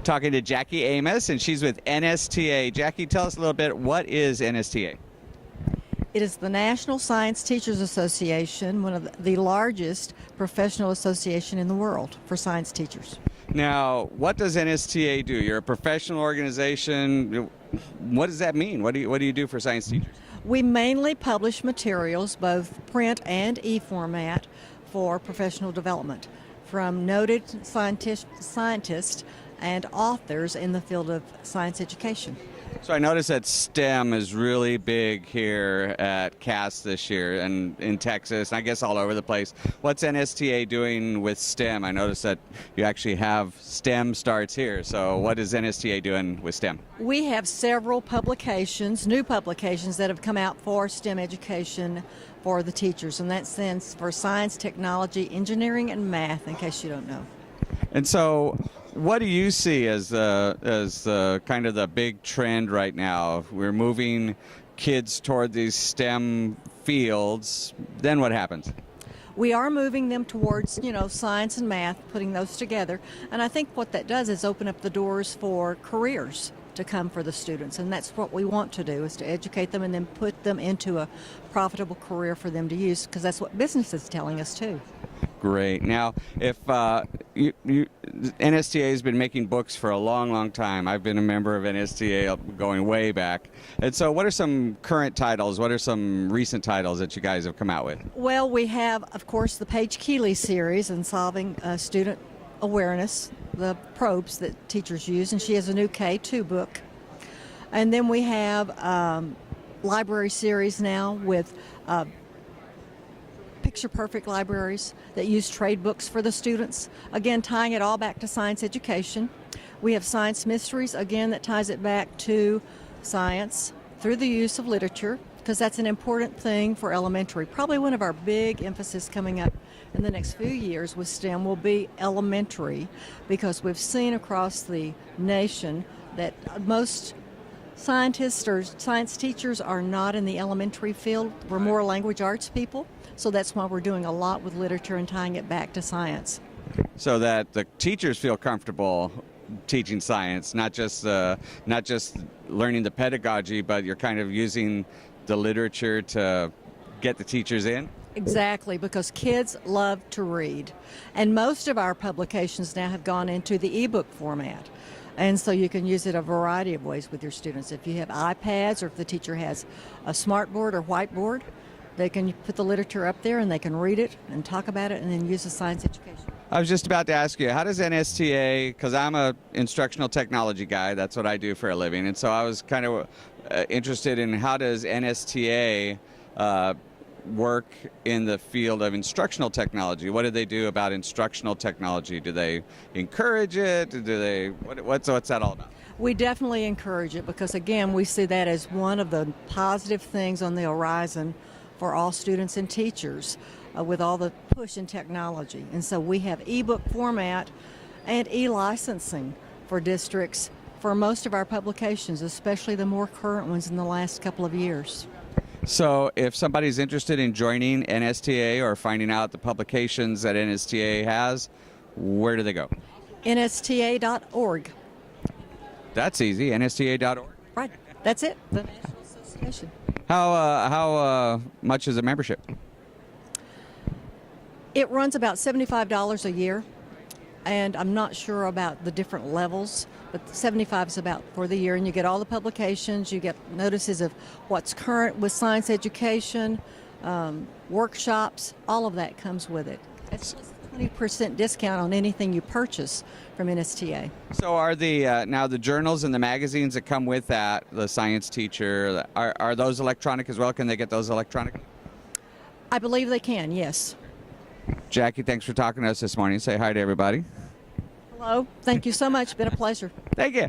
talking to Jackie Amos, and she's with NSTA. Jackie, tell us a little bit, what is NSTA? It is the National Science Teachers Association, one of the largest professional association in the world for science teachers. Now, what does NSTA do? You're a professional organization. What does that mean? What do you do for science teachers? We mainly publish materials, both print and e-format, for professional development from noted scientists and authors in the field of science education. So I noticed that STEM is really big here at CAST this year and in Texas, and I guess all over the place. What's NSTA doing with STEM? I noticed that you actually have STEM starts here. So what is NSTA doing with STEM? We have several publications, new publications that have come out for STEM education for the teachers, and that stands for science, technology, engineering, and math, in case you don't know. And so what do you see as kind of the big trend right now? We're moving kids toward these STEM fields. Then what happens? We are moving them towards, science and math, putting those together. And I think what that does is open up the doors for careers to come for the students. And that's what we want to do, is to educate them and then put them into a profitable career for them to use, because that's what business is telling us too. Great. Now, if NSTA has been making books for a long, long time. I've been a member of NSTA going way back. And so what are some current titles? What are some recent titles that you guys have come out with? Well, we have, of course, the Paige Keeley series in solving student awareness, the probes that teachers use, and she has a new K2 book. And then we have library series now with picture-perfect libraries that use trade books for the students, again tying it all back to science education. We have science mysteries, again, that ties it back to science through the use of literature, because that's an important thing for elementary. Probably one of our big emphasis coming up in the next few years with STEM will be elementary, because we've seen across the nation that most scientists or science teachers are not in the elementary field. We're more language arts people, so that's why we're doing a lot with literature and tying it back to science. So that the teachers feel comfortable teaching science, not just learning the pedagogy, but you're kind of using the literature to get the teachers in? Exactly, because kids love to read. And most of our publications now have gone into the ebook format. And so you can use it a variety of ways with your students. If you have iPads, or if the teacher has a smartboard or whiteboard, they can put the literature up there and they can read it and talk about it and then use the science education. I was just about to ask you, how does NSTA, because I'm a instructional technology guy, that's what I do for a living, and so I was kind of interested in how does NSTA work in the field of instructional technology? What do they do about instructional technology? Do they encourage it? Do they, what's that all about? We definitely encourage it, because again, we see that as one of the positive things on the horizon for all students and teachers with all the push in technology. And so we have ebook format and e-licensing for districts for most of our publications, especially the more current ones in the last couple of years. So if somebody's interested in joining NSTA or finding out the publications that NSTA has, where do they go? NSTA.org. That's easy, NSTA.org. Right, that's it, the National Association. How much is a membership? It runs about $75 a year, and I'm not sure about the different levels, but $75 is about for the year, and you get all the publications, you get notices of what's current with science education, workshops, all of that comes with it. It's a 20% discount on anything you purchase from NSTA. So are the now the journals and the magazines that come with that, the science teacher, are those electronic as well? Can they get those electronically? I believe they can, yes. Jackie, thanks for talking to us this morning. Say hi to everybody. Hello. Thank you so much. Been a pleasure. Thank you.